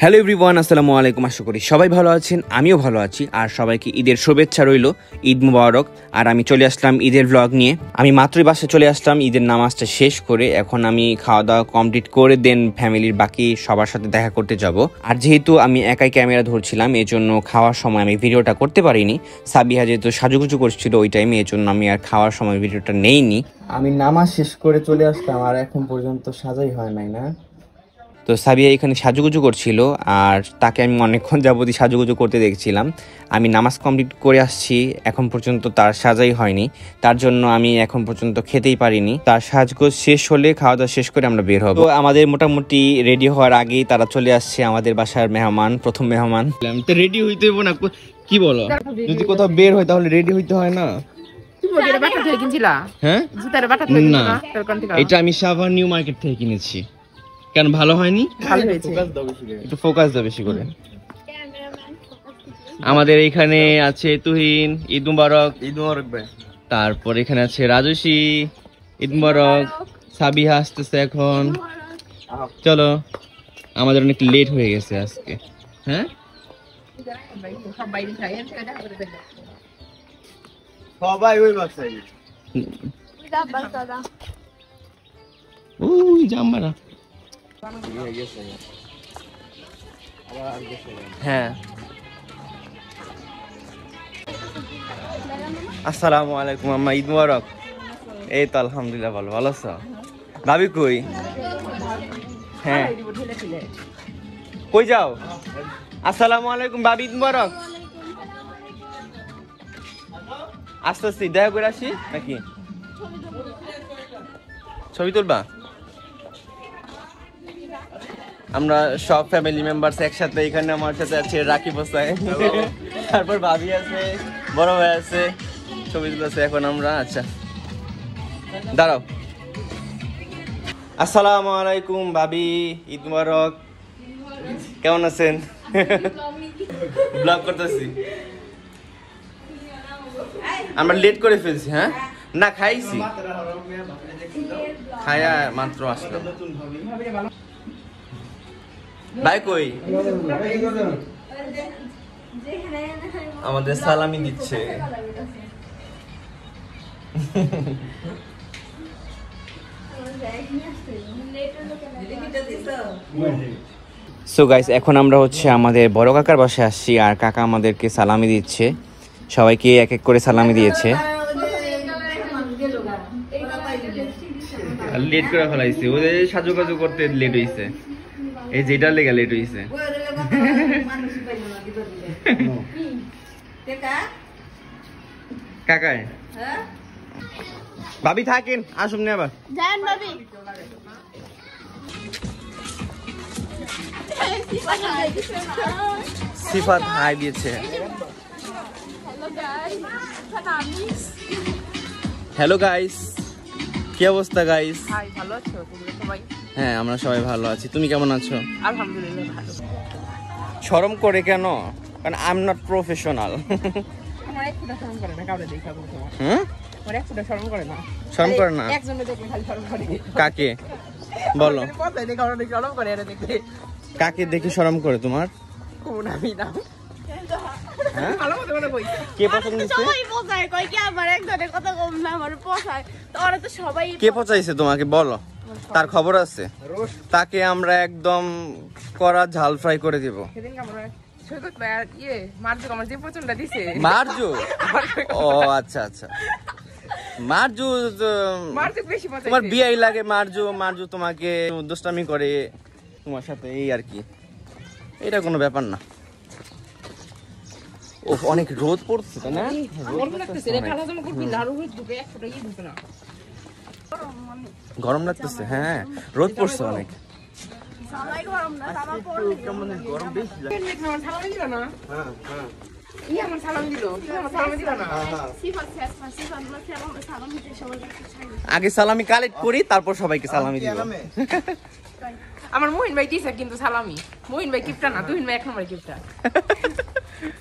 Hello everyone, আসসালামু আলাইকুম। আশা করি সবাই ভালো আছেন, আমিও ভালো আছি। আর সবাইকে ঈদের শুভেচ্ছা রইল, ঈদ মুবারক। আর আমি চলে আসলাম ঈদের ব্লগ নিয়ে। আমি মাত্রই বাসায় চলে আসলাম ঈদের নামাজটা শেষ করে। এখন আমি খাওয়া দাওয়া কমপ্লিট করে দেন ফ্যামিলির বাকি সবার সাথে দেখা করতে যাব। আর যেহেতু আমি একাই ক্যামেরা ধরছিলাম, এই জন্য খাওয়ার সময় আমি ভিডিওটা করতে পারিনি। সাবিহা যেহেতু সাজুগুজু করছিল ওই টাইমে, এই জন্য আমি আর খাওয়ার সময় ভিডিওটা নেইনি। আমি নামাজ শেষ করে চলে আসলাম আর এখন পর্যন্ত সাজাই হয় নাই না। তো সাবিয়া এখানে সাজুগুজু করছিল আর তাকে আমি অনেকক্ষণ যাবতই সাজুগুজু করতে দেখছিলাম। আমি নামাজ কমপ্লিট করে আসছি, এখন পর্যন্ত তার সাজাই হয়নি, তার জন্য আমি এখন পর্যন্ত খেতেই পারিনি। তার সাজগোজ শেষ হলে খাওয়া দাওয়া শেষ করে আমরা বের হব। তো আমাদের মোটামুটি রেডি হওয়ার আগেই তারা চলে আসছে, আমাদের বাসার মেহমান, প্রথম মেহমান। তো রেডি হইতে হইব না, কি বলো? যদি কোথাও বের হয় তাহলে রেডি হইতে হয় না? হ্যাঁ না, এটা আমি সাভার নিউ মার্কেট থেকে কিনেছি। কেন ভালো হয়নি? একটু ফোকাস দাও বেশি করে। আমাদের এখানে আছে তুহিন, ঈদ মুবারক। ঈদ মুবারক ভাই। তারপর এখানে আছে রাজস্বী, ঈদ মুবারক। সাবিহা আসতেছে এখন। চলো, আমাদের অনেক লেট হয়ে গেছে আজকে। হ্যাঁ সবাই ওই বাসায়। ওই জাম্বারা। হ্যাঁ, আসসালামু আলাইকুম আম্মা, ঈদ মুবারক। এই তো আলহামদুলিল্লাহ ভালো। ভালো আছো? ভাবি কই? হ্যাঁ, কই যাও? আসসালামু আলাইকুম ভাবি, ঈদ মুবারক। আস্তে আস্তে দেখা করে আসি নাকি? ছবি তুলবা? আমরা সব ফ্যামিলি মেম্বার্স একসাথে এখানে। আমার সাথে আছে রাকিব হোসেন, তারপর ভাবি আছে, বড় ভাই আছে, ছবি তুলছে এখন আমরা। আচ্ছা দাঁড়াও। আসসালামু আলাইকুম ভাবি, ঈদ মুবারক। কেমন আছেন? ব্লগ করতেছি। আমরা লেট করে ফেলছি। হ্যাঁ না, খাইছি, খায়া মাত্র আসলাম। ভাই কই? আমাদের সালামি দিচ্ছে। সো গাইস, এখন আমরা হচ্ছে আমাদের বড় কাকার বাসায় আসছি আর কাকা আমাদেরকে সালামি দিচ্ছে। সবাইকে এক এক করে সালামি দিয়েছে। লেট করে ফেলাইছে, ওদের সাজুকাজু করতে লেট হইছে। এই যেটা লেগে লেট হইছে। কাকায় ভাবি থাকেন, আসুন না আবার। সিফাত হাই দিয়েছে। হ্যালো গাইস, কি অবস্থা গাইস? ভালো আছো তোমরা সবাই? হ্যাঁ, আমরা সবাই ভালো আছি। তুমি কেমন আছো? আলহামদুলিল্লাহ ভালো। শরম করে কেন? কারণ আই এম নট প্রফেশনাল। আমার একটু শরম করে না কাউরে দেখা বলতে। হুম, আমার একটু শরম করে না। শরম করে না? একজনে দেখলে খালি শরম করে। কাকে বলো? কথা দেখে আমার শরম করে এর দেখলে। কাকে দেখি শরম করে তোমার? কোন আমি না। হ্যাঁ, ভালো মতো বলে কই। কে পছন্দ দিছে? সবাই পোষায়, কই কি আমার একজনের কথা কম না, আমার পোষায়। তো ওরা তো সবাই কে পচাইছে তোমাকে বলো, তার খবর আছে। তাকে আমরা একদম কড়া ঝাল ফ্রাই করে দিব। সেদিন আমরা সৈকত ভাই আর মার্জু আমার যে পছন্দটা দিছে। মার্জু? ও আচ্ছা আচ্ছা, মার্জু মার্জু বেশি পছন্দ। তোমার বিয়াই লাগে মার্জু। মার্জু তোমাকে দুষ্টামি করে তোমার সাথে, এই আর কি। এটা কোনো ব্যাপার না। ও অনেক রোদ পড়ছে তাই না? গরম লাগতেছে রে, কালো জামা করবি না, আর রোদ ঢুকে এক ফোঁটা ঢুকে না। গরম লাগতেছে? হ্যাঁ, রোদ পড়ছে অনেক। সবাই গরম না, আমার পড়লে গরম বেশি লাগে। আমার সালামি দিল না। হ্যাঁ হ্যাঁ, আমার সালামি দিল, আমার সালামি দিল না। সিফাত শেষ না, সিফাত বলছে আমার সালাম দিতে সবাই কাছে চাই। আগে সালামি কালেক্ট করি, তারপর সবাইকে সালামি দিব। আমার মহিন ভাই দিছে কিন্তু সালামি। মহিন ভাই কিপটা না, তুহিন ভাই এক নম্বর কিপটা।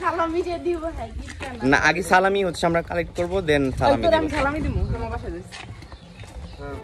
সালামি যে দিব হ্যাঁ গিফট না, আগে সালামি হচ্ছে আমরা কালেক্ট করব, দেন সালামি তোর দিব। আমি সালামি দিমু, তোমার বাসায় যাইছি।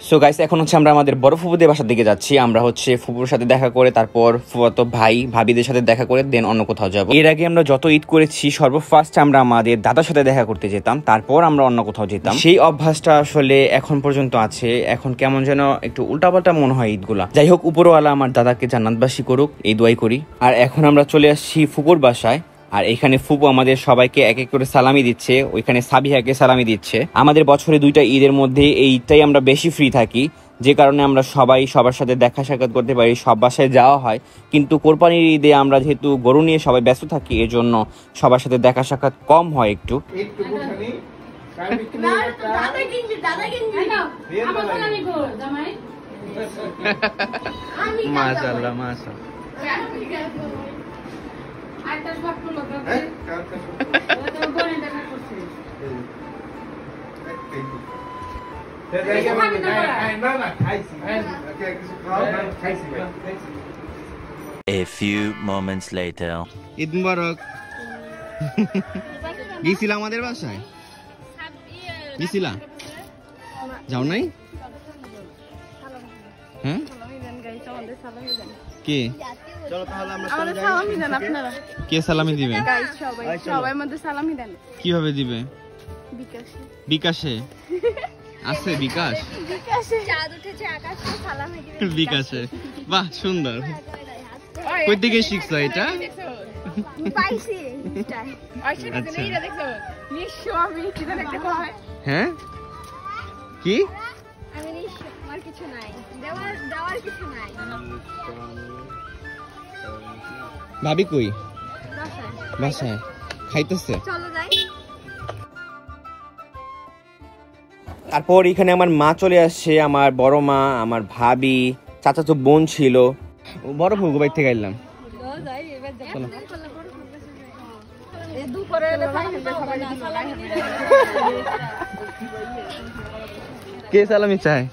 সো গাইস, এখন হচ্ছে আমরা আমাদের বড় ফুপুদের বাসার দিকে যাচ্ছি। আমরা হচ্ছে ফুপুর সাথে দেখা করে তারপর ফুফাতো ভাই ভাবিদের সাথে দেখা করে দেন অন্য কোথাও যাব। এর আগে আমরা যত ঈদ করেছি সর্বফার্স্ট আমরা আমাদের দাদার সাথে দেখা করতে যেতাম, তারপর আমরা অন্য কোথাও যেতাম। সেই অভ্যাসটা আসলে এখন পর্যন্ত আছে। এখন কেমন যেন একটু উল্টাপাল্টা মনে হয় ঈদগুলা। যাই হোক, উপরওয়ালা আমার দাদাকে জান্নাতবাসী করুক, এই দোয়াই করি। আর এখন আমরা চলে আসছি ফুপুর বাসায়। আর এখানে ফুপু আমাদের সবাইকে এক এক করে সালামি দিচ্ছে, ওইখানে সাবিহাকে সালামি দিচ্ছে। আমাদের বছরে 2টা ঈদের মধ্যে এই ঈদটাই আমরা বেশি ফ্রি থাকি, যে কারণে আমরা সবাই সবার সাথে দেখা সাক্ষাৎ করতে পারি, সব বাসায় যাওয়া হয়। কিন্তু কোরবানির ঈদে আমরা যেহেতু গরু নিয়ে সবাই ব্যস্ত থাকি, এজন্য সবার সাথে দেখা সাক্ষাৎ কম হয় একটু। মাশাআল্লাহ মাশাআল্লাহ। A few moments later. Eid মুবারক। গেছিলা আমাদের বাসায়? গেছিলা? যাও নাই? হ্যাঁ? কে? কে সালামি দিবে? কিভাবে দিবে? বিকাশে আছে? বিকাশ বিকাশে। বাহ, সুন্দর। কই থেকে শিখছো এটা? হ্যাঁ, কি ভাবি কই? বাসায় খাইতেছে। তারপর এখানে আমার মা চলে আসছে, আমার বড় মা, আমার ভাবি, চাচাতো বোন ছিল। বড় ফুগু বাইর থেকে আইলাম। কে সালামি চায়?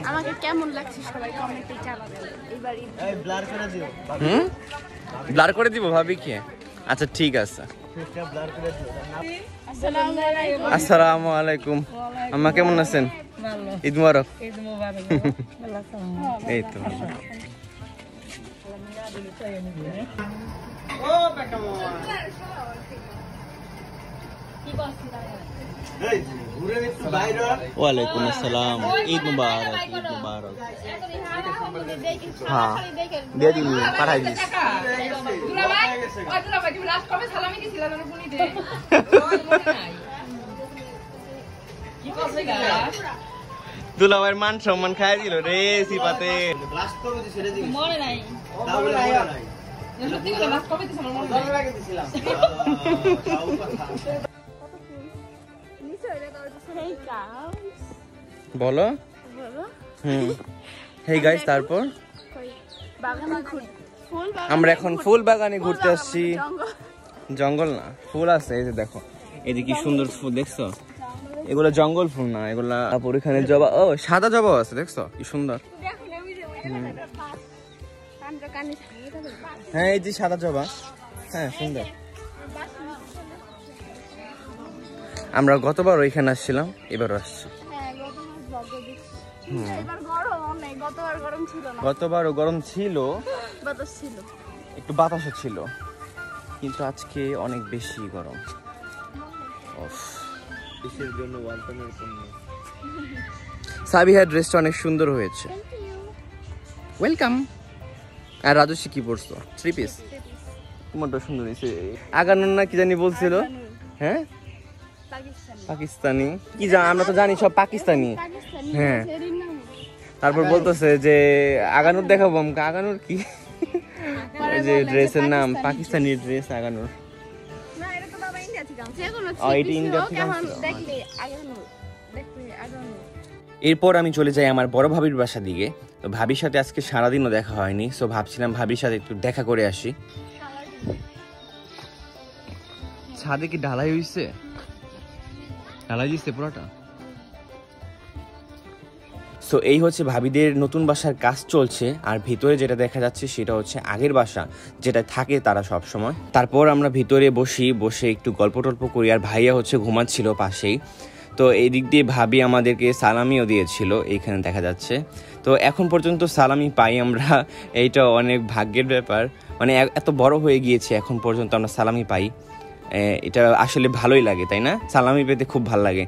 আমাকে কেমন লাগছে সবাই কমেন্টে জানাবেন। এবার ব্লার করে দিব ভাবি কি? আচ্ছা ঠিক আছে। আসসালামু আলাইকুম। আম্মা কেমন আছেন? ঈদ মুবারক। এই তো ওয়ালাইকুম আসসালাম। ঈদ মুবারক, ঈদ মুবারক। হ্যাঁ, দিয়ে দিন, পাঠাই দিস। দুলাভাইয়ের মান সম্মান খাই দিল রে সিপাতে। মনে নাই বলো। হেই গাইস, তারপর আমরা এখন ফুল বাগানে ঘুরতে আসছি। জঙ্গল না, ফুল আছে, এই যে দেখো, এই যে কি সুন্দর ফুল দেখছো? এগুলা জঙ্গল ফুল না, এগুলা এখানে জবা। ও, সাদা জবা আছে, দেখছো কি সুন্দর? হ্যাঁ, এই যে সাদা জবা। হ্যাঁ, সুন্দর। আমরা গতবার ওইখানে আসছিলাম, এবারও আসছি। গতবারও গরম ছিল, একটু বাতাসও ছিল, কিন্তু আজকে অনেক বেশি গরম। সাবিহার ড্রেসটা অনেক সুন্দর হয়েছে। ওয়েলকাম। আর রাজস্বী কি পরছো? 3 পিস। তোমারটা সুন্দর হয়েছে। আগানোর না কি জানি বলছিল? হ্যাঁ, পাকিস্তানি কি আমরা তো জানি সব পাকিস্তানি। হ্যাঁ, তারপর বলতেছে যে আগানোর দেখাবো। আগানোর কি? যে ড্রেসের নাম পাকিস্তানি ড্রেস আগানোর। এরপর আমি চলে যাই আমার বড় ভাবির বাসা দিকে। তো ভাবির সাথে আজকে সারাদিনও দেখা হয়নি, সো ভাবছিলাম ভাবির সাথে একটু দেখা করে আসি। ছাদে কি ঢালাই হইছে? ঢালাই দিচ্ছে পুরোটা। সো এই হচ্ছে ভাবিদের নতুন বাসার কাজ চলছে, আর ভিতরে যেটা দেখা যাচ্ছে সেটা হচ্ছে আগের বাসা যেটা থাকে তারা সব সময়। তারপর আমরা ভিতরে বসে একটু গল্প টল্প করি, আর ভাইয়া হচ্ছে ঘুমাচ্ছিল পাশেই। তো এই দিক দিয়ে ভাবি আমাদেরকে সালামিও দিয়েছিল, এইখানে দেখা যাচ্ছে। তো এখন পর্যন্ত সালামি পাই আমরা, এইটা অনেক ভাগ্যের ব্যাপার। মানে এত বড় হয়ে গিয়েছে এখন পর্যন্ত আমরা সালামি পাই, এটা আসলে ভালোই লাগে, তাই না? সালামি পেতে খুব ভালো লাগে।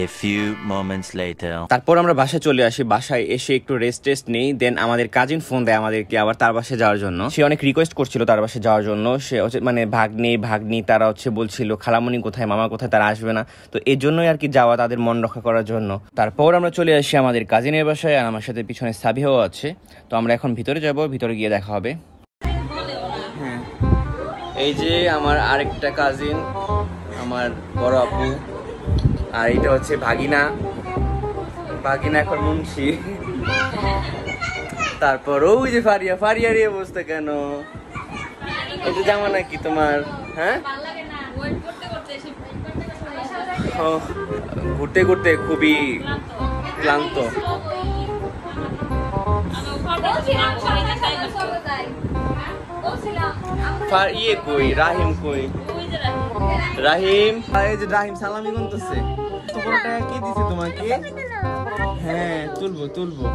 A few moments later. তারপর আমরা বাসায় চলে আসি, বাসায় এসে একটু রেস্ট নেই। দেন আমাদের কাজিন ফোন দেয় আমাদেরকে আবার তার বাসায় যাওয়ার জন্য। সে অনেক রিকোয়েস্ট করছিল তার বাসায় যাওয়ার জন্য। সে হচ্ছে মানে ভাগ্নি তারা হচ্ছে বলছিল খালামণি কোথায়, মামা কোথায়, তারা আসবে না। তো এই জন্যই আর কি যাওয়া, তাদের মন রক্ষা করার জন্য। তারপর আমরা চলে আসি আমাদের কাজিনের বাসায়, আর আমার সাথে পিছনে সাবিহাও আছে। তো আমরা এখন ভিতরে যাব, ভিতরে গিয়ে দেখা হবে। হ্যাঁ, এই যে আমার আরেকটা কাজিন, আমার বড় আপু, আর এটা হচ্ছে ভাগিনা এখন মুন্সি। তারপর ওই যে ফারিয়ার এই অবস্থা কেন? এটা জামা নাকি তোমার? হ্যাঁ, ঘুরতে ঘুরতে খুবই ক্লান্ত। ইয়ে কই, রাহিম কই? রাহিম, এই যে রাহিম সালামি গুনতেছে। তোমার টাকা কে দিছে তোমাকে? হ্যাঁ, তুলবো।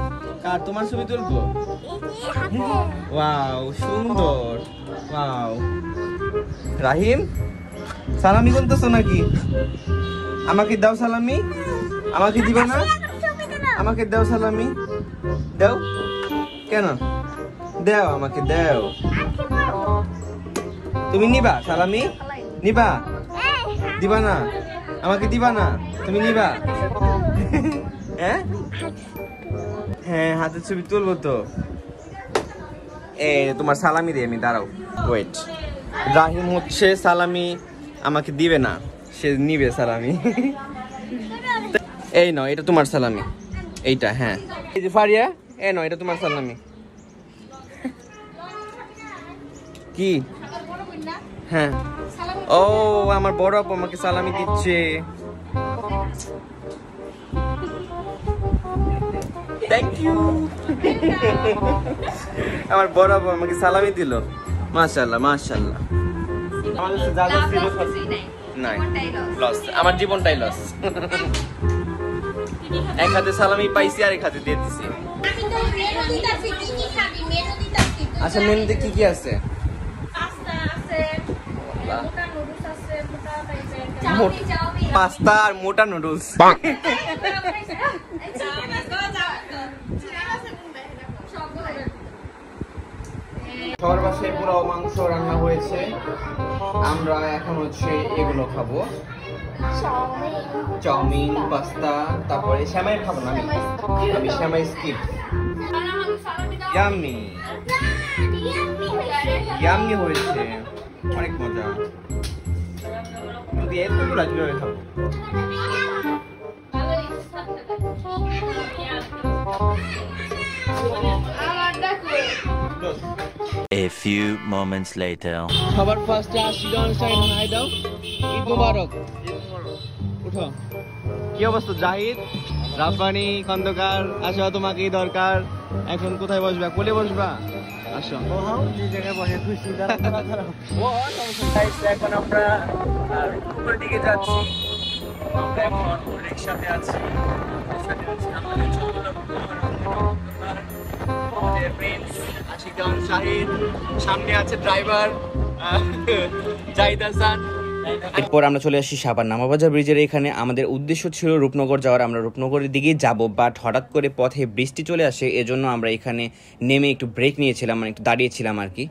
কার তোমার ছবি তুলবো? ওয়াও, সুন্দর। ওয়াও, রাহিম সালামি গুনতেছো নাকি? আমাকে দাও সালামি। আমাকে দিবা না? আমাকে দাও সালামি, দাও। কেন দাও? আমাকে দাও। তুমি নিবা সালামি? নিবা? দিবা না? আমাকে দিবা না? তুমি নিবা? হ্যাঁ, হাতের ছবি তুলবো তো। তোমার সালামি দে আমি, দাঁড়াও, ওয়েট। রাহিম হচ্ছে সালামি আমাকে দিবে না, সে নিবে সালামি। এই নয়, এটা তোমার সালামি, এইটা। হ্যাঁ, এই যে ফারিয়া, নয়, এটা তোমার সালামি। কি? হ্যাঁ, ও আমার বড় আপু আমাকে সালামি দিচ্ছে। Thank you. আমার বড় আপু আমাকে সালামি দিল। মাশাআল্লাহ। আমার কাছে যা যা ছিল সব নাই, লস। আমার জীবনটাই লস। এক হাতে সালামি পাইছি, আর এক হাতে দিয়ে দিছি। আচ্ছা, মেনুতে কি আছে? পাস্তা আর মোটা নুডলস। সবার বাসায় পোলাও মাংস রান্না হয়েছে, আমরা এখন হচ্ছে এগুলো খাবো, চাউমিন, পাস্তা। তারপরে শ্যামাই খাবো না, আমি শ্যামাই স্কিপ। ইয়াম্মি হয়েছে, অনেক মজা। যদি এতগুলো কিভাবে খাবো? A few moments later. সবার ফার্স্টে আশিগঞ্জ সাইন হাই দাও। ঈদ মুবারক। উঠো। কি অবস্থা জাহিদ, রাব্বানি, খন্দকার? আসো, তোমাকেই দরকার। এখন কোথায় বসবা? কোলে বসবা? আসো, যে জায়গায় বসে খুশি। এখন আমরা উপরের দিকে যাচ্ছি, আমরা এখন রিক্সাতে আছি। সামনে আছে ড্রাইভার জাহিদ হাসান। এরপর আমরা চলে আসি সাভার নামাবাজার ব্রিজের এখানে। আমাদের উদ্দেশ্য ছিল রূপনগর যাওয়ার, আমরা রূপনগরের দিকেই যাব, বাট হঠাৎ করে পথে বৃষ্টি চলে আসে, এজন্য আমরা এখানে নেমে একটু ব্রেক নিয়েছিলাম, মানে একটু দাঁড়িয়েছিলাম আর কি।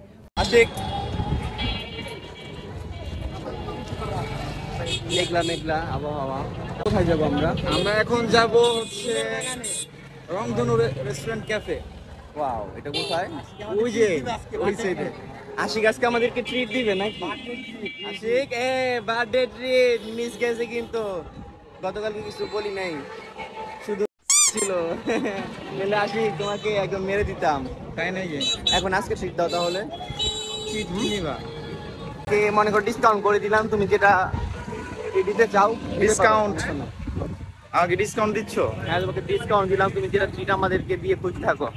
মেঘলা আবহাওয়া। কোথায় যাবো আমরা? আমরা এখন যাব হচ্ছে রংধনু রেস্টুরেন্ট ক্যাফে। ওয়াও, এটা কোথায়? ওই যে ওই সাইডে। আশিক আজকে আমাদেরকে ট্রিট দিবে নাকি? আশিক, বার্থডে ট্রিট মিস গেছে, কিন্তু গতকালকে কিছু বলি নাই, শুধু ছিল। বলে আশিক তোমাকে একদম মেরে দিতাম, তাই নাকি? এখন আজকে ট্রিট দাও তাহলে। ট্রিট নিবা? মনে করো ডিসকাউন্ট করে দিলাম, তুমি যেটা দিতে চাও ডিসকাউন্ট আমাকে ডিসকাউন্ট দিচ্ছ? হ্যাঁ তোমাকে ডিসকাউন্ট দিলাম, তুমি যেটা ট্রিট আমাদেরকে দিয়ে খুশি থাকো।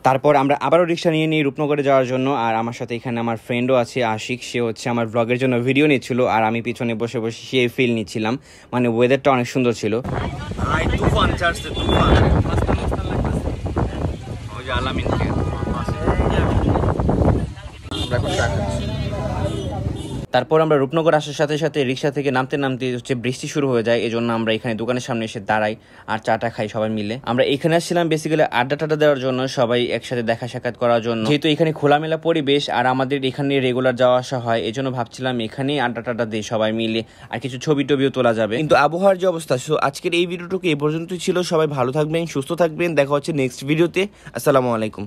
তারপর আমরা আবারও রিক্সা নিয়ে নিই রূপনগরে যাওয়ার জন্য। আর আমার সাথে এখানে আমার ফ্রেন্ডও আছে আশিক, সে হচ্ছে আমার ব্লগের জন্য ভিডিও নিচ্ছিল আর আমি পিছনে বসে বসে সেই ফিল নিচ্ছিলাম। মানে ওয়েদারটা অনেক সুন্দর ছিল। তুফান ছাড়ছে, তুফান। ওই যে আলামিনকে তারপর আমরা রূপনগর আসার সাথে সাথে রিক্সা থেকে নামতে নামতে হচ্ছে বৃষ্টি শুরু হয়ে যায়। এই জন্য আমরা এখানে দোকানের সামনে এসে দাঁড়াই আর চাটা খাই সবাই মিলে। আমরা এখানে আসছিলাম বেসিক্যালি আড্ডা টাড্ডা দেওয়ার জন্য, সবাই একসাথে দেখা সাক্ষাৎ করার জন্য। যেহেতু এখানে খোলামেলা পরিবেশ আর আমাদের এখানে রেগুলার যাওয়া আসা হয়, এই জন্য ভাবছিলাম এখানেই আড্ডা টাড্ডা দিই সবাই মিলে, আর কিছু ছবি টবিও তোলা যাবে। কিন্তু আবহাওয়ার যে অবস্থা, সো আজকের এই ভিডিওটুকু এই পর্যন্তই ছিল। সবাই ভালো থাকবেন, সুস্থ থাকবেন, দেখা হচ্ছে নেক্সট ভিডিওতে। আসসালামু আলাইকুম।